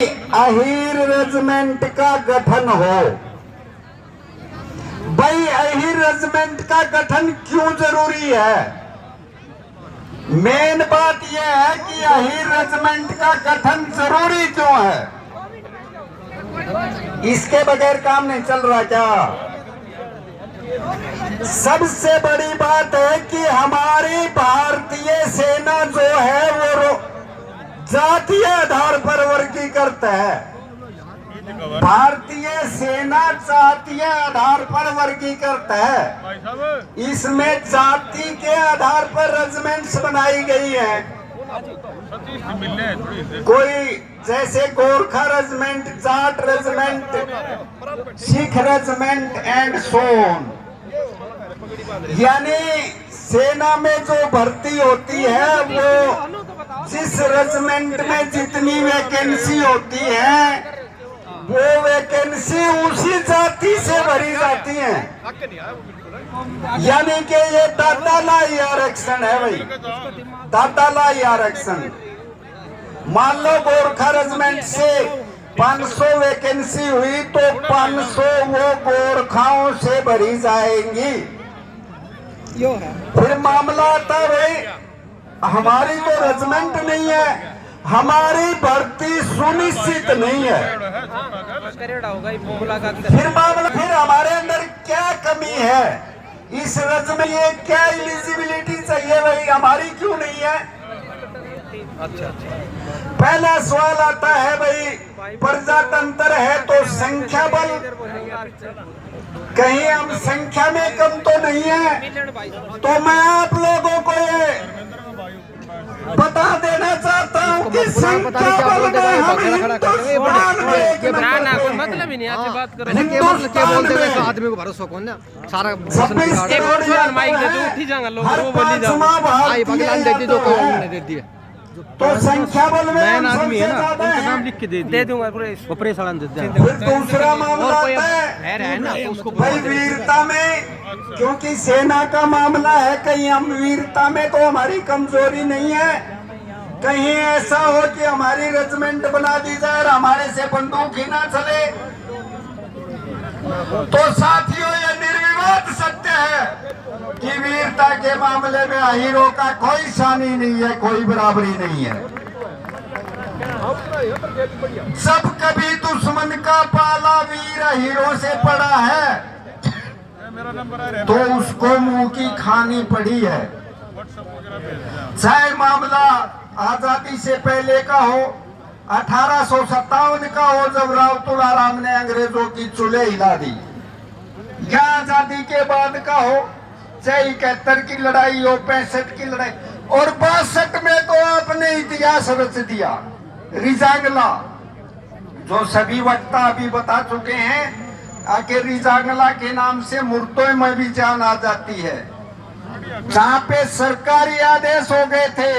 Ahir regiment का गठन हो। भाई अहीर रेजिमेंट का गठन क्यों जरूरी है? मेन बात यह है कि अहीर रेजिमेंट का गठन जरूरी क्यों है? इसके बगैर काम नहीं चल रहा क्या? सबसे बड़ी बात है कि हमारी भारतीय सेना जो है वो जातीय आधार पर वर्गीकृत है। भारतीय सेना जातीय आधार पर वर्गीकृत है। इसमें जाति के आधार पर रेजिमेंट्स बनाई गई है। कोई जैसे Gorkha regiment, Jat regiment, Sikh regiment and so on. यानी सेना में जो भर्ती होती है वो जिस रेजिमेंट में जितनी वैकेंसी होती है वो वैकेंसी उसी जाति से भरी जाती है। यानी कि ये दादालाई आरक्षण है भाई, दादालाई आरक्षण। मान लो गोरखा रेजिमेंट से 500 वैकेंसी हुई तो 500 वो गोरखाओं से भरी जाएंगी। फिर मामला आता है भाई हमारी तो रेजिमेंट नहीं है, हमारी भर्ती सुनिश्चित नहीं है। फिर मामला, फिर हमारे अंदर क्या कमी है? इस रेजिमेंट ये क्या एलिजिबिलिटी चाहिए भाई, हमारी क्यों नहीं है? पहला सवाल आता है भाई प्रजातंत्र है तो संख्या बल, कहीं हम संख्या में कम तो नहीं है? तो मैं आप लोगों को ये बता देना चाहता हूँ कि संख्या बल में हम हिंदुस्तान में मतलब ही नहीं आज बात कर आदमी को भरोसा कौन ना सारा दे दिए तो संख्या बल में मैन आदमी है ना, उनका नाम लिख के दे दूंगा पूरे सालन दे देंगे। फिर दूसरा मामला आता है ना तो उसको भाई वीरता में, क्योंकि सेना का मामला है, कहीं हम वीरता में तो हमारी कमजोरी नहीं है। कहीं ऐसा हो कि हमारी रेजिमेंट बना दी जाए और हमारे से बंदूक ही ना चले। तो साथियों ये निर्विवाद सत्य है कि वीरता के मामले में अहीरों का कोई शानी नहीं है, कोई बराबरी नहीं है। जब कभी दुश्मन का पाला वीर अहीरों से पड़ा है तो उसको मुंह की खानी पड़ी है। चाहे मामला आजादी से पहले का हो, 1857 का हो जब राव तुलाराम ने अंग्रेजों की चूल्हे हिला दी, या आजादी के बाद का हो, चाहे 71 की लड़ाई हो, 65 की लड़ाई, और 62 में तो आपने इतिहास रच दिया। रिजांगला जो सभी वक्ता अभी बता चुके हैं, आखिर रिजांगला के नाम से मुर्दों में भी जान आ जाती है। जहाँ पे सरकारी आदेश हो गए थे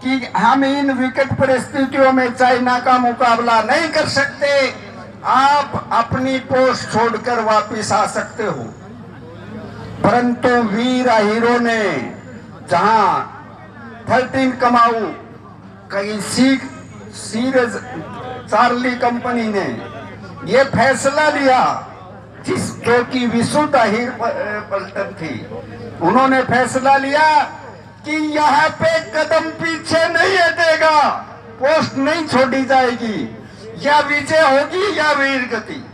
कि हम इन विकट परिस्थितियों में चाइना का मुकाबला नहीं कर सकते, आप अपनी पोस्ट छोड़कर वापिस आ सकते हो। परंतु वीर अहीरों ने जहां 13 कमाऊ, कहीं सीरज चार्ली कंपनी ने ये फैसला लिया, जो कि विशुद्ध अहीर पलटन थी, उन्होंने फैसला लिया कि यहाँ पे कदम पीछे नहीं हटेगा, पोस्ट नहीं छोड़ी जाएगी, या विजय होगी या वीर गति।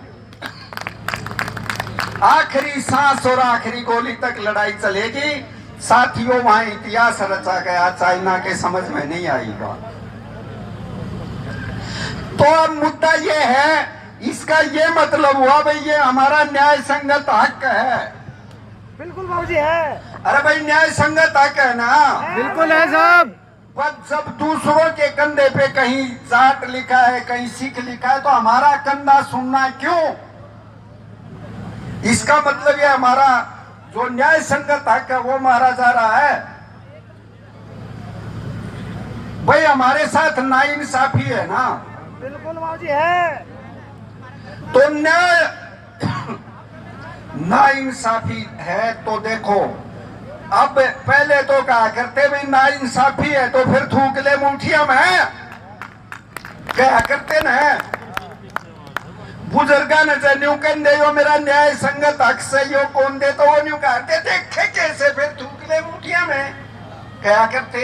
आखिरी सांस और आखिरी गोली तक लड़ाई चलेगी। साथियों वहां इतिहास रचा गया, चाइना के समझ में नहीं आएगा। तो अब मुद्दा ये है, इसका ये मतलब हुआ भाई ये हमारा न्याय संगत हक है। बिल्कुल बाबूजी है। अरे भाई न्याय संगत हक है ना? बिल्कुल है साहब। पर जब दूसरों के कंधे पे कहीं जाट लिखा है, कहीं सिख लिखा है, तो हमारा कंधा सुनना क्यों? इसका मतलब ये हमारा जो न्याय संगत हक है वो मारा जा रहा है। भाई हमारे साथ नाइंसाफी है ना? बिल्कुल बाबूजी है। तो न्याय नाइंसाफी है तो देखो, अब पहले तो कहा करते भाई नाइंसाफी है तो फिर थूक ले मुठिया में। क्या करते ना बुजुर्गा ने न्यू कन दे यो मेरा न्याय संगत हक से यो कौन दे तो वो न्यू कहते देखे कैसे फिर थूक ले मुठिया में क्या करते।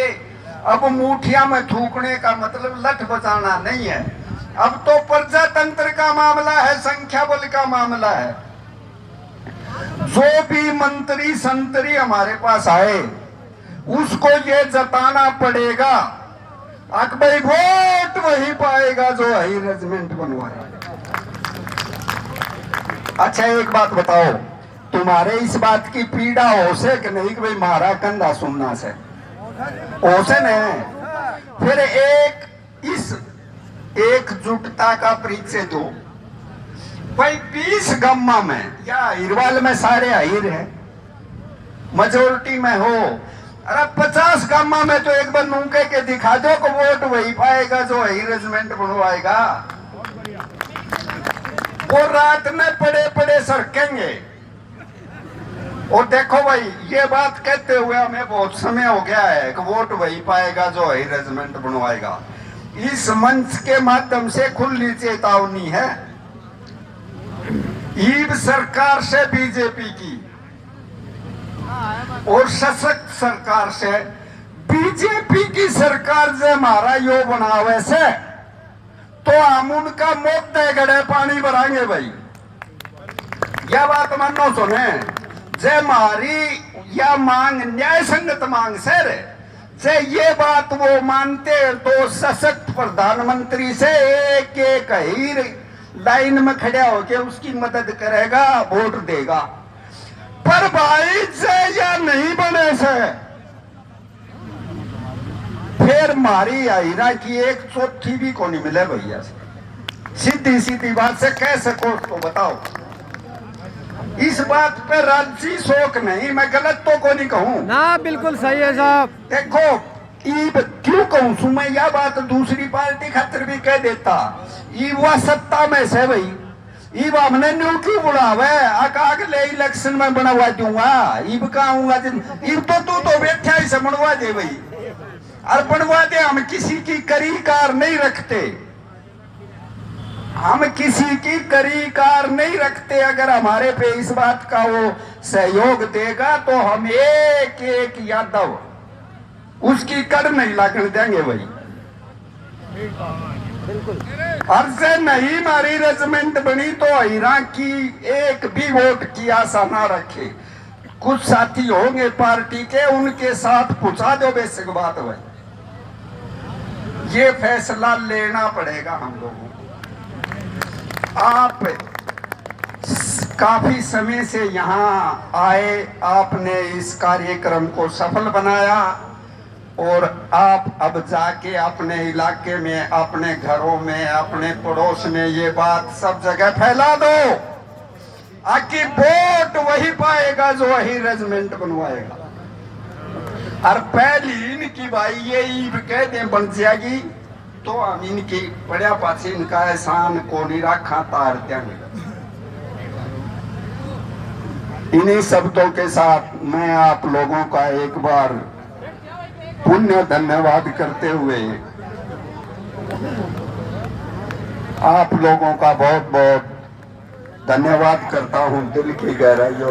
अब मुठिया में थूकने का मतलब लठ बचाना नहीं है, अब तो प्रजातंत्र का मामला है, संख्या बल का मामला है। जो भी मंत्री संतरी हमारे पास आए उसको ये जताना पड़ेगा भाई वोट वही पाएगा जो हाई रेजिमेंट बनवाए। अच्छा एक बात बताओ, तुम्हारे इस बात की पीड़ा हो से कि नहीं कि भाई मारा कंधा सुनना से हो से नहीं। फिर इस एकजुटता का परिचय दो भाई। 20 गम्मा में या हिरवाल में सारे हिर है, मेजोरिटी में हो, अरे 50 गम्मा में तो एक बार नूके के दिखा दो कि वोट वही पाएगा जो हाई रेजिमेंट बनवाएगा। वो रात में पड़े पड़े सरकेंगे। और देखो भाई ये बात कहते हुए हमें बहुत समय हो गया है कि वोट वही पाएगा जो हाई रेजिमेंट बनवाएगा। इस मंच के माध्यम से खुली चेतावनी है ईब सरकार से बीजेपी की और सशक्त सरकार से। बीजेपी की सरकार से हमारा यो बनावे से तो हम उनका मौत गड़े पानी भराएंगे भाई। यह बात मानो सुने, जे मारी या मांग न्याय संगत मांग से रे से ये बात वो मानते तो सशक्त प्रधानमंत्री से एक एक ही लाइन में खड़ा होके उसकी मदद करेगा, वोट देगा। पर भाई से या नहीं बने से फिर मारी आईरा की 1/4 भी को नहीं मिले भैया से। सीधी सीधी बात से कैसे कोर्ट को बताओ। इस बात पे राजसी शोक नहीं, मैं गलत तो को नहीं कहूँ ना, बिल्कुल सही है साहब। देखो ईब क्यों कहूँ सु मैं, यह बात दूसरी पार्टी खातिर भी कह देता। ईब वह सत्ता में से भाई, ईब हमने न्यू क्यों बुलावे अगले इलेक्शन में बनवा दूंगा। ईब का आऊंगा ईब तो तू तो बैठा ही से बनवा दे भाई, और बनवा दे। हम किसी की करी कार नहीं रखते, हम किसी की करी कार नहीं रखते। अगर हमारे पे इस बात का वो सहयोग देगा तो हम एक एक यादव उसकी कर नहीं लागण देंगे भाई। और से नहीं हमारी रेजिमेंट बनी तो हीरा की एक भी वोट की आशा ना रखे। कुछ साथी होंगे पार्टी के, उनके साथ पूछा दो बेसिक बात भाई। ये फैसला लेना पड़ेगा हम लोगों को। आप काफी समय से यहाँ आए, आपने इस कार्यक्रम को सफल बनाया और आप अब जाके अपने इलाके में, अपने घरों में, अपने पड़ोस में ये बात सब जगह फैला दो आकि वोट वही पाएगा जो वही रेजिमेंट बनवाएगा। और पहली इनकी भाई ये ईब कह दे बन जाएगी तो हम इनकी पड़िया पाछे इनका एहसान को नहीं रखा तार देंगे। इन्हीं शब्दों के साथ मैं आप लोगों का एक बार पुण्य धन्यवाद करते हुए आप लोगों का बहुत बहुत धन्यवाद करता हूं दिल की गहराइयों